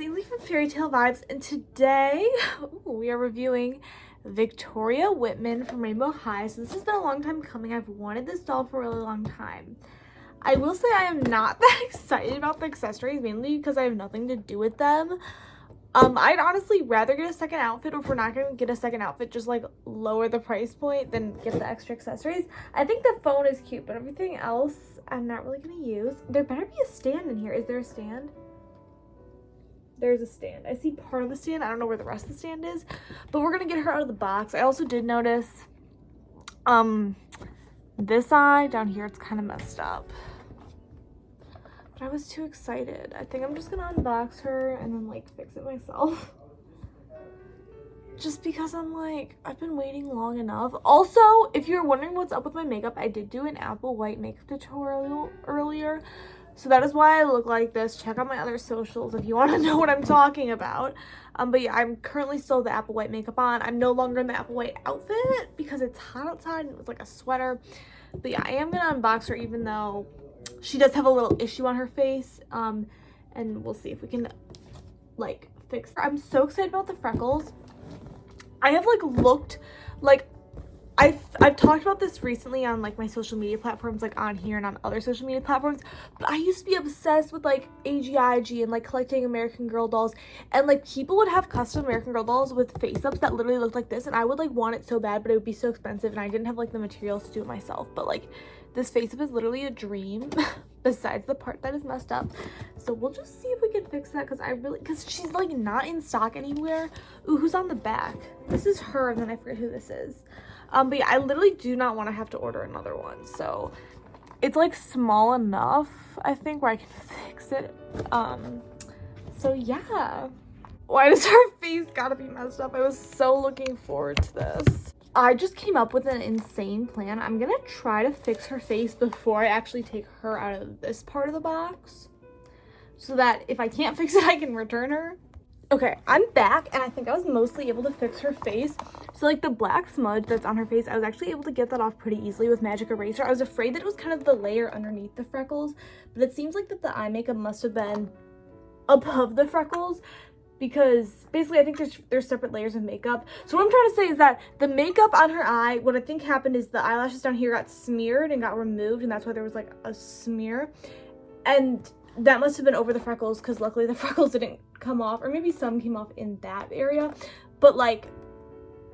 Haley from Fairy Tale Vibes, and today we are reviewing Victoria Whitman from Rainbow High. So this has been a long time coming. I've wanted this doll for a really long time. I will say I am not that excited about the accessories, mainly because I have nothing to do with them. I'd honestly rather get a second outfit, or if we're not going to get a second outfit, just like lower the price point than get the extra accessories. I think the phone is cute, but everything else I'm not really going to use. There better be a stand in here. Is there a stand? There's a stand. I see part of the stand. I don't know where the rest of the stand is, but we're going to get her out of the box. I also did notice this eye down here, it's kind of messed up. But I was too excited. I think I'm just gonna unbox her and then like fix it myself. Just because I'm like, I've been waiting long enough. Also, if you're wondering what's up with my makeup, I did do an Apple White makeup tutorial earlier. So that is why I look like this. Check out my other socials if you want to know what I'm talking about. But yeah, I'm currently still the Apple White makeup on. I'm no longer in the Apple White outfit because it's hot outside and it was like a sweater. But yeah, I am gonna unbox her even though she does have a little issue on her face, and we'll see if we can like fix her. I'm so excited about the freckles. I have like looked like I've talked about this recently on like my social media platforms, like on here and on other social media platforms, but I used to be obsessed with like AGIG and like collecting American Girl dolls, and like people would have custom American Girl dolls with face ups that literally looked like this, and I would like want it so bad, but it would be so expensive and I didn't have like the materials to do it myself. But like this face up is literally a dream besides the part that is messed up. So we'll just see if we can fix that, because she's like not in stock anywhere. Ooh, who's on the back? This is her, and then I forget who this is. But yeah, I literally do not want to have to order another one. So it's like small enough, I think, where I can fix it. So yeah. Why does her face gotta be messed up? I was so looking forward to this. I just came up with an insane plan. I'm gonna try to fix her face before I actually take her out of this part of the box, so that if I can't fix it, I can return her. Okay, I'm back, and I think I was mostly able to fix her face. So like the black smudge that's on her face, I was actually able to get that off pretty easily with magic eraser. I was afraid that it was kind of the layer underneath the freckles, but it seems like that the eye makeup must have been above the freckles, because basically I think there's separate layers of makeup. So what I'm trying to say is that the makeup on her eye, what I think happened is the eyelashes down here got smeared and got removed, and that's why there was like a smear, and that must have been over the freckles, because luckily the freckles didn't come off, or maybe some came off in that area. But like,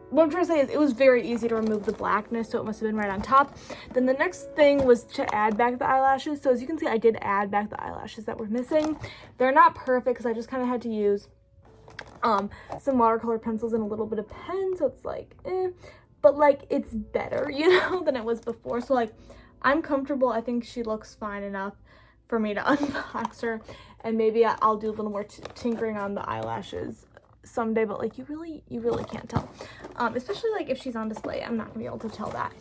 what I'm trying to say is it was very easy to remove the blackness, so it must have been right on top. Then the next thing was to add back the eyelashes. So as you can see, I did add back the eyelashes that were missing. They're not perfect because I just kind of had to use some watercolor pencils and a little bit of pen, so it's like but like it's better, you know, than it was before. So like I'm comfortable. I think she looks fine enough for me to unbox her, and maybe I'll do a little more tinkering on the eyelashes someday, but like you really can't tell, especially like if she's on display. I'm not gonna be able to tell that.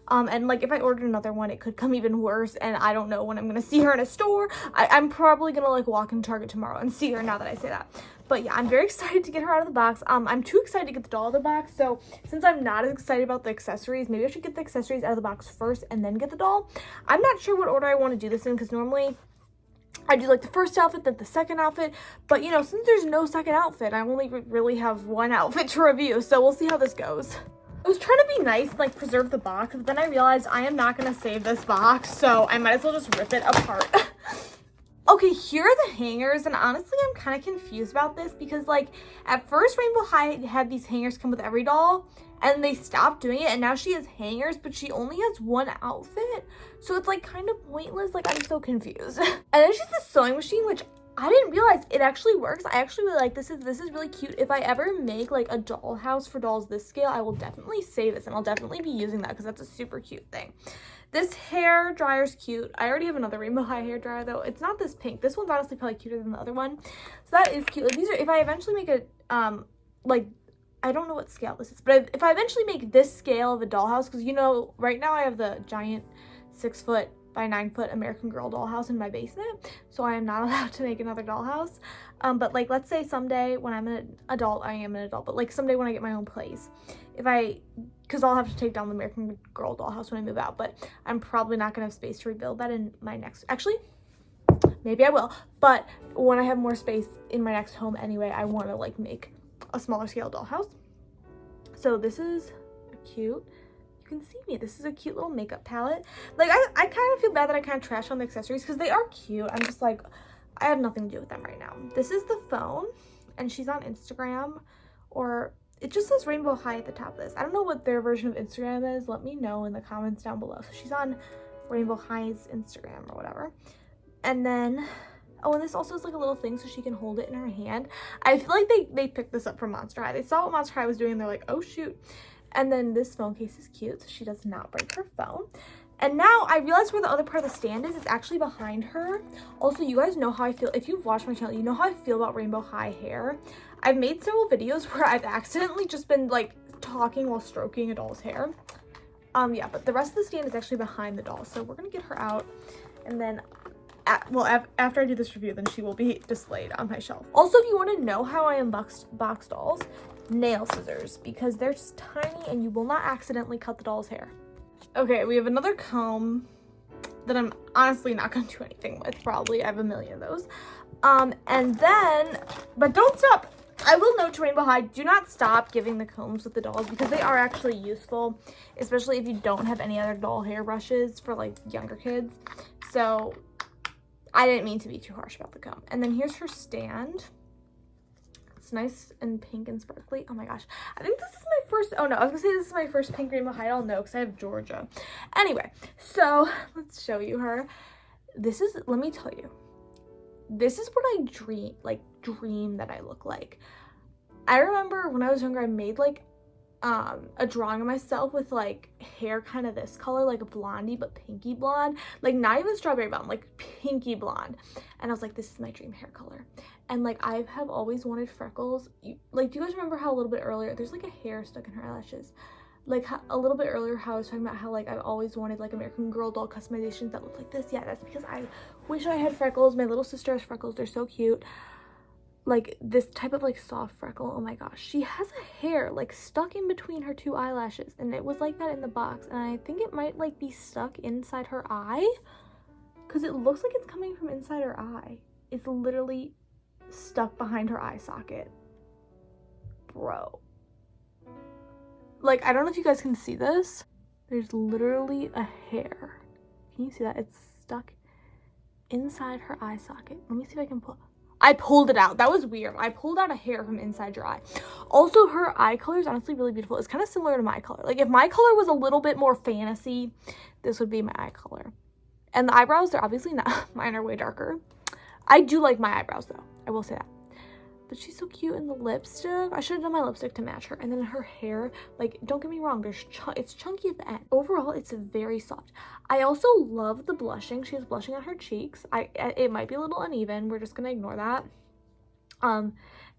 And like if I ordered another one, it could come even worse, and I don't know when I'm gonna see her in a store. I'm probably gonna like walk in Target tomorrow and see her, now that I say that. But yeah, I'm very excited to get her out of the box. I'm too excited to get the doll out of the box, so since I'm not as excited about the accessories, maybe I should get the accessories out of the box first and then get the doll. I'm not sure what order I want to do this in, because normally I do like the first outfit, then the second outfit, but you know, since there's no second outfit, I only really have one outfit to review, so we'll see how this goes. I was trying to be nice and like preserve the box, but then I realized I am not going to save this box, so I might as well just rip it apart. Okay, here are the hangers, and honestly, I'm kind of confused about this, because like at first Rainbow High had these hangers come with every doll, and they stopped doing it, and now she has hangers, but she only has one outfit, so it's like kind of pointless. Like I'm so confused. And then she's the sewing machine, which I didn't realize it actually works. I actually really like this. This is really cute. If I ever make like a dollhouse for dolls this scale, I will definitely say this, and I'll definitely be using that because that's a super cute thing. This hair dryer is cute. I already have another Rainbow High hair dryer though. It's not this pink. This one's honestly probably cuter than the other one. So that is cute. Like, these are, if I eventually make a like, I don't know what scale this is, but if I eventually make this scale of a dollhouse, because you know, right now I have the giant 6 foot by 9 foot American Girl dollhouse in my basement, so I am not allowed to make another dollhouse. But like, let's say someday when I'm an adult, I am an adult, but like someday when I get my own place, because I'll have to take down the American Girl dollhouse when I move out, but I'm probably not gonna have space to rebuild that in my next, actually, maybe I will, but when I have more space in my next home anyway, I want to like make a smaller scale dollhouse. So this is cute. You can see me. This is a cute little makeup palette. Like I kind of feel bad that I kind of trash on the accessories because they are cute. I'm just like, I have nothing to do with them right now. This is the phone, and she's on Instagram, or it just says Rainbow High at the top of this. I don't know what their version of Instagram is. Let me know in the comments down below. So she's on Rainbow High's Instagram or whatever. And then, oh, and this also is like a little thing so she can hold it in her hand. I feel like they picked this up from Monster High. They saw what Monster High was doing and they're like, oh shoot. And then this phone case is cute so she does not break her phone. And now I realized where the other part of the stand is. It's actually behind her. Also, you guys know how I feel. If you've watched my channel, you know how I feel about Rainbow High hair. I've made several videos where I've accidentally just been like talking while stroking a doll's hair. Yeah, but the rest of the stand is actually behind the doll. So we're gonna get her out, and then after I do this review, then she will be displayed on my shelf. Also, if you want to know how I unbox box dolls, nail scissors, because they're just tiny and you will not accidentally cut the doll's hair. Okay, we have another comb that I'm honestly not going to do anything with, probably. I have a million of those. And then, but don't stop. I will note to Rainbow High, do not stop giving the combs with the dolls because they are actually useful, especially if you don't have any other doll hair brushes for like younger kids. So I didn't mean to be too harsh about the comb. And then here's her stand. It's nice and pink and sparkly. Oh my gosh. I think this is my first, oh no, I was gonna say this is my first pink Rainbow High doll. No, because I have Georgia. Anyway, so let's show you her. This is, let me tell you, this is what I dream that I look like. I remember when I was younger, I made like a drawing of myself with like hair kind of this color, like a blondie but pinky blonde, like not even strawberry blonde, like pinky blonde. And I was like, this is my dream hair color. And like I have always wanted freckles. Like, do you guys remember how a little bit earlier there's like a hair stuck in her eyelashes? Like a little bit earlier how I was talking about how like I've always wanted like American Girl doll customizations that look like this. Yeah, that's because I wish I had freckles. My little sister has freckles. They're so cute. Like this type of like soft freckle. Oh my gosh, she has a hair like stuck in between her two eyelashes, and it was like that in the box, and I think it might like be stuck inside her eye because it looks like it's coming from inside her eye. It's literally stuck behind her eye socket, bro. Like, I don't know if you guys can see this. There's literally a hair. Can you see that? It's stuck inside her eye socket. Let me see if I can pull. I pulled it out. That was weird. I pulled out a hair from inside your eye. Also, her eye color is honestly really beautiful. It's kind of similar to my color. Like, if my color was a little bit more fantasy, this would be my eye color. And the eyebrows, they're obviously not. Mine are way darker. I do like my eyebrows, though. I will say that. But she's so cute in the lipstick. I should have done my lipstick to match her. And then her hair, like, don't get me wrong, it's chunky at the end. Overall, it's very soft. I also love the blushing. She has blushing on her cheeks. It might be a little uneven. We're just gonna ignore that. And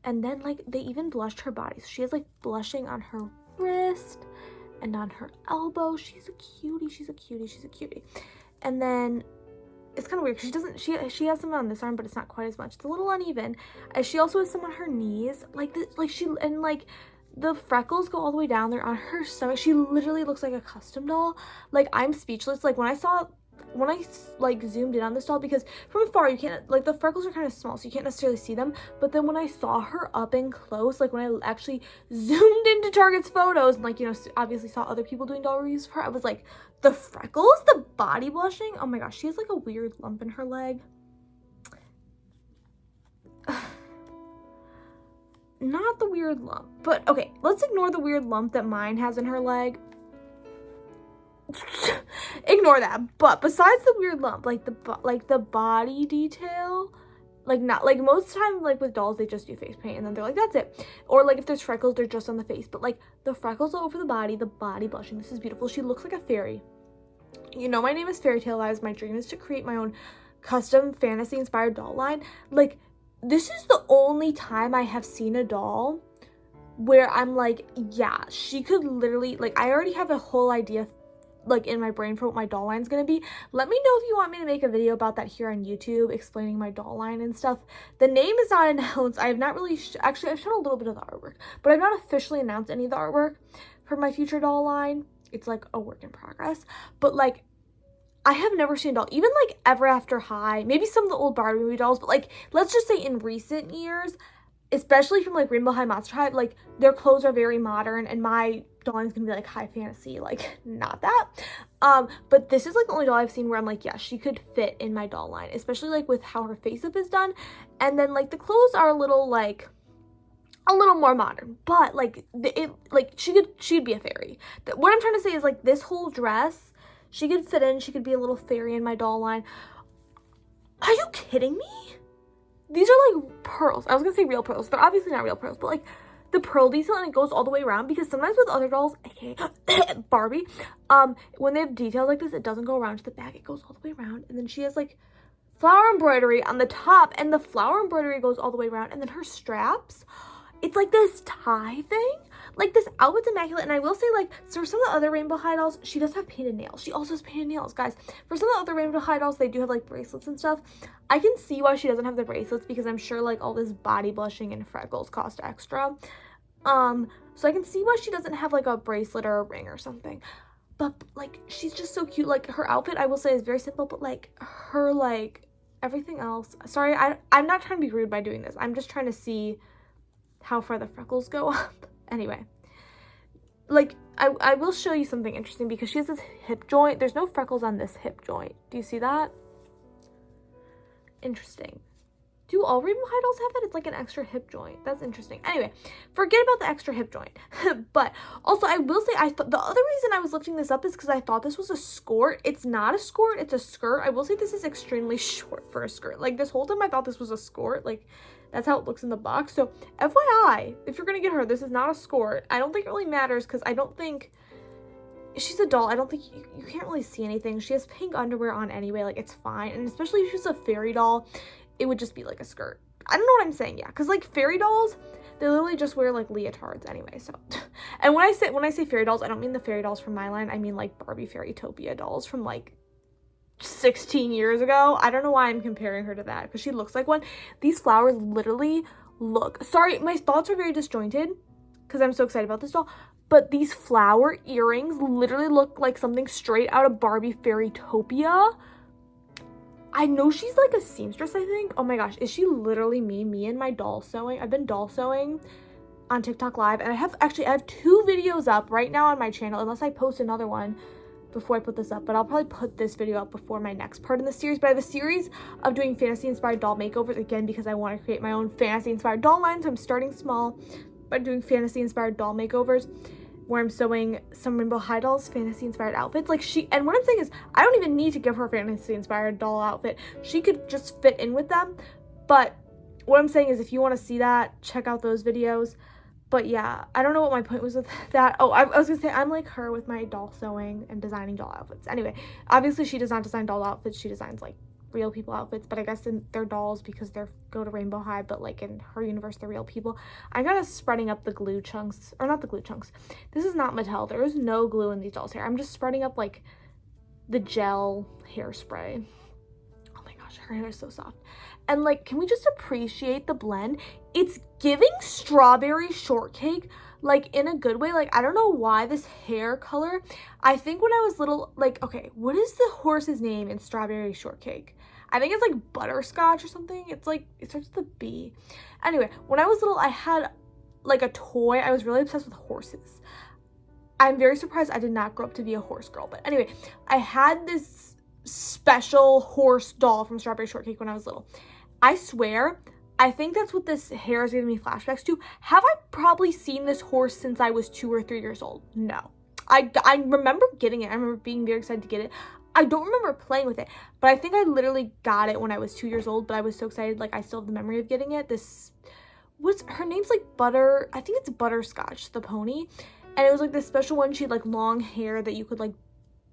then, like, they even blushed her body. So she has, like, blushing on her wrist and on her elbow. She's a cutie. She's a cutie. She's a cutie. And then it's kind of weird because she has some on this arm, but it's not quite as much. It's a little uneven. She also has some on her knees, like this, like the freckles go all the way down there on her stomach. She literally looks like a custom doll. Like, I'm speechless. Like, when I like zoomed in on this doll, because from afar you can't, like, the freckles are kind of small so you can't necessarily see them, but then when I saw her up and close, like when I actually zoomed into Target's photos and, like, you know, obviously saw other people doing doll reviews for her, I was like, the freckles, the body blushing, oh my gosh, she has like a weird lump in her leg. Not the weird lump, but okay, let's ignore the weird lump that mine has in her leg. Ignore that. But besides the weird lump, like the body detail, like, not like most of the time, like with dolls they just do face paint and then they're like, that's it. Or like if there's freckles, they're just on the face, but like the freckles all over the body blushing, this is beautiful. She looks like a fairy. You know, my name is Fairy Tale Lives. My dream is to create my own custom fantasy inspired doll line. Like, this is the only time I have seen a doll where I'm like, yeah, she could literally, like, I already have a whole idea like in my brain for what my doll line is gonna be. Let me know if you want me to make a video about that here on YouTube, explaining my doll line and stuff. The name is not announced. I have not really actually, I've shown a little bit of the artwork, but I've not officially announced any of the artwork for my future doll line. It's like a work in progress, but like I have never seen a doll, even like Ever After High, maybe some of the old Barbie movie dolls, but like, let's just say in recent years, especially from like Rainbow High, Monster High, like their clothes are very modern, and my dolling's gonna be like high fantasy, like not that. But this is like the only doll I've seen where I'm like, yeah, she could fit in my doll line, especially like with how her face up is done, and then like the clothes are a little more modern, but like like she'd be a fairy. What I'm trying to say is like this whole dress, she could fit in. She could be a little fairy in my doll line. Are you kidding me? These are like pearls. I was gonna say real pearls. They're obviously not real pearls, but like the pearl detail, and it goes all the way around, because sometimes with other dolls, aka Barbie, when they have details like this, it doesn't go around to the back. It goes all the way around, and then she has like flower embroidery on the top, and the flower embroidery goes all the way around, and then her straps, it's like this tie thing. Like, this outfit's immaculate. And I will say, like, so for some of the other Rainbow High dolls, she does have painted nails. She also has painted nails, guys. For some of the other Rainbow High dolls, they do have like bracelets and stuff. I can see why she doesn't have the bracelets, because I'm sure like all this body blushing and freckles cost extra. So I can see why she doesn't have like a bracelet or a ring or something. But like, she's just so cute. Like, her outfit, I will say, is very simple, but like her, like, everything else. Sorry, I'm not trying to be rude by doing this. I'm just trying to see how far the freckles go up. Anyway, like, I will show you something interesting, because she has this hip joint. There's no freckles on this hip joint. Do you see that? Interesting. Do all Rainbow High dolls have that? It's like an extra hip joint. That's interesting. Anyway, forget about the extra hip joint. But also, I will say, the other reason I was lifting this up is because I thought this was a skirt. It's not a skirt. It's a skirt. I will say this is extremely short for a skirt. Like, this whole time I thought this was a skirt. Like, that's how it looks in the box. So, FYI, if you're going to get her, this is not a skirt. I don't think it really matters, because I don't think... She's a doll. I don't think you can't really see anything. She has pink underwear on anyway. Like, it's fine. And especially if she's a fairy doll, it would just be like a skirt. I don't know what I'm saying. Yeah, because like fairy dolls, they literally just wear like leotards anyway. So, and when I say fairy dolls, I don't mean the fairy dolls from my line. I mean like Barbie Fairytopia dolls from like 16 years ago. I don't know why I'm comparing her to that, because she looks like one. These flowers literally look... Sorry, my thoughts are very disjointed because I'm so excited about this doll. But these flower earrings literally look like something straight out of Barbie Fairytopia. I know she's like a seamstress, I think. Oh my gosh, is she literally me and my doll sewing? I've been doll sewing on TikTok Live, and I have 2 videos up right now on my channel, unless I post another one before I put this up. But I'll probably put this video up before my next part in the series. But I have a series of doing fantasy-inspired doll makeovers, again, because I want to create my own fantasy-inspired doll line. So I'm starting small by doing fantasy-inspired doll makeovers, where I'm sewing some Rainbow High dolls fantasy-inspired outfits. Like, and what I'm saying is, I don't even need to give her a fantasy-inspired doll outfit. She could just fit in with them. But what I'm saying is, if you want to see that, check out those videos. But yeah, I don't know what my point was with that. Oh, I was gonna say, I'm like her with my doll sewing and designing doll outfits. Anyway, obviously she does not design doll outfits. She designs like real people outfits, but I guess they're dolls because they're go to Rainbow High, but like in her universe they're real people. I'm kind of spreading up the glue chunks, or not the glue chunks. This is not Mattel. There is no glue in these dolls' hair. I'm just spreading up like the gel hairspray. Oh my gosh, her hair is so soft. And like, can we just appreciate the blend? It's giving strawberry shortcake, like in a good way. Like, I don't know why this hair color. I think when I was little, like, okay, what is the horse's name in strawberry shortcake? I think it's like butterscotch or something. It's like, it starts with a B. Anyway, when I was little, I had like a toy. I was really obsessed with horses. I'm very surprised I did not grow up to be a horse girl. But anyway, I had this special horse doll from Strawberry Shortcake when I was little. I swear, I think that's what this hair is giving me flashbacks to. Have I probably seen this horse since I was 2 or 3 years old? No. I remember getting it. I remember being very excited to get it. I don't remember playing with it, but I think I literally got it when I was 2 years old, but I was so excited. Like, I still have the memory of getting it. Her name's like I think it's Butterscotch, the pony. And it was like this special one. She had like long hair that you could like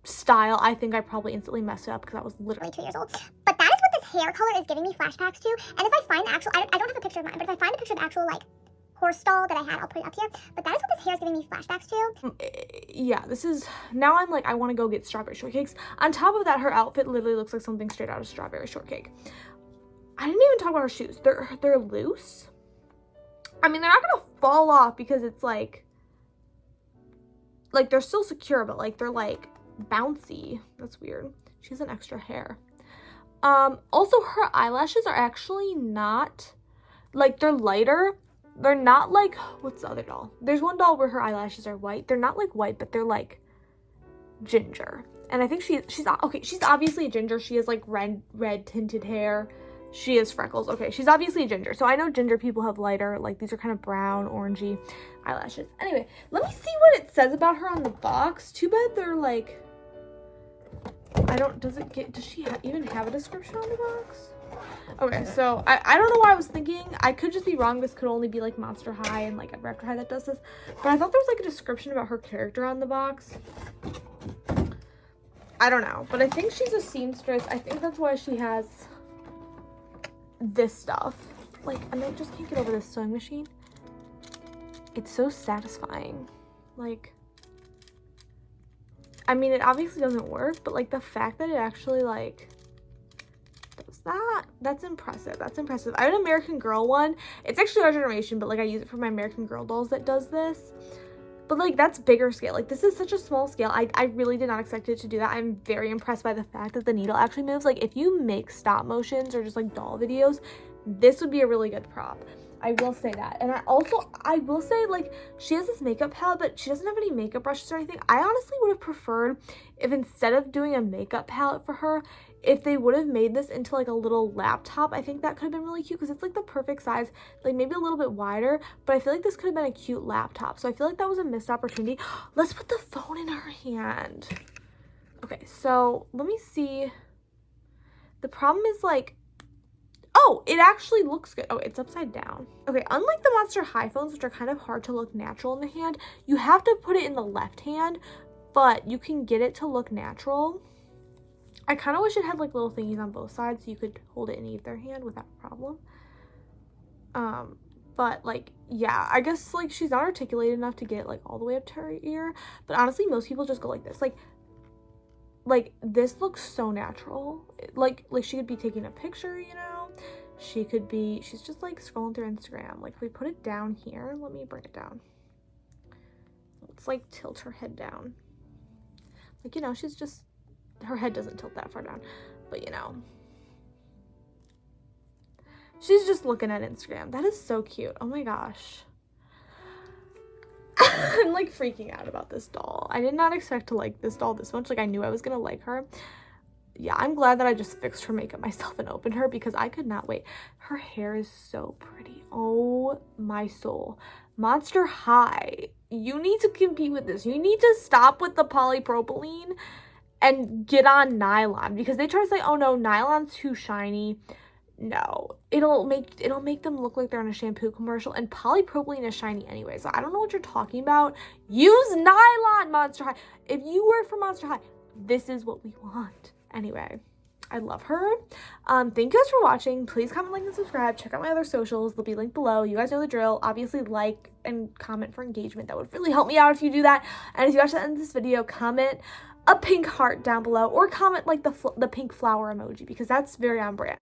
style. I think I probably instantly messed it up because I was literally 2 years old. But that is what this hair color is giving me flashbacks to. And if I find the actual, I don't have a picture of mine, but if I find a picture of the actual like horse doll that I had, I'll put it up here. But that is what this hair is giving me flashbacks to. Yeah, this is, now I'm like, I want to go get Strawberry Shortcakes. On top of that, her outfit literally looks like something straight out of Strawberry Shortcake. I didn't even talk about her shoes. They're loose. I mean, they're not gonna fall off because it's like they're still secure, but like they're like bouncy. That's weird. She has an extra hair. Also, her eyelashes are actually not, like, they're lighter. They're not like, what's the other doll? There's one doll where her eyelashes are white. They're not like white, but they're like ginger. And I think she's obviously a ginger. She has like red tinted hair. She has freckles. Okay, she's obviously a ginger. So I know ginger people have lighter, like these are kind of brown, orangey eyelashes. Anyway, let me see what it says about her on the box. Too bad they're like, does she even have a description on the box? Okay, so I don't know why I was thinking. I could just be wrong. This could only be like Monster High and like Ever After High that does this. But I thought there was like a description about her character on the box. I don't know. But I think she's a seamstress. I think that's why she has this stuff. Like, and I just can't get over this sewing machine. It's so satisfying. Like, I mean, it obviously doesn't work, but like the fact that it actually like does that, that's impressive. That's impressive. I have an American Girl one. It's actually our generation, but like I use it for my American Girl dolls that does this. But like that's bigger scale. Like this is such a small scale. I really did not expect it to do that. I'm very impressed by the fact that the needle actually moves. Like if you make stop motions or just like doll videos, this would be a really good prop. I will say that. And I will say, like, she has this makeup palette, but she doesn't have any makeup brushes or anything. I honestly would have preferred if instead of doing a makeup palette for her, if they would have made this into like a little laptop. I think that could have been really cute because it's like the perfect size, like maybe a little bit wider, but I feel like this could have been a cute laptop. So I feel like that was a missed opportunity. Let's put the phone in her hand. Okay, so let me see. The problem is like, oh, it actually looks good. Oh, it's upside down. Okay, unlike the Monster High phones, which are kind of hard to look natural in the hand, you have to put it in the left hand, but you can get it to look natural. I kind of wish it had like little thingies on both sides so you could hold it in either hand without a problem. But like, yeah, I guess like she's not articulated enough to get like all the way up to her ear, but honestly, most people just go like this. Like this looks so natural. Like she could be taking a picture, you know? She's just like scrolling through Instagram. Like if we put it down here, let me bring it down. Let's like tilt her head down. Like, you know, her head doesn't tilt that far down, but you know. She's just looking at Instagram. That is so cute. Oh my gosh. I'm like freaking out about this doll. I did not expect to like this doll this much. Like I knew I was gonna like her. Yeah, I'm glad that I just fixed her makeup myself and opened her because I could not wait. Her hair is so pretty. Oh my soul. Monster High, you need to compete with this. You need to stop with the polypropylene and get on nylon because they try to say, oh no, nylon's too shiny. No, it'll make them look like they're in a shampoo commercial, and polypropylene is shiny anyway, so I don't know what you're talking about. Use nylon, Monster High. If you work for Monster High, this is what we want. Anyway, I love her. Thank you guys for watching. Please comment, like, and subscribe. Check out my other socials. They'll be linked below. You guys know the drill. Obviously, like and comment for engagement. That would really help me out if you do that. And if you watch the end of this video, comment a pink heart down below or comment like the pink flower emoji because that's very on brand.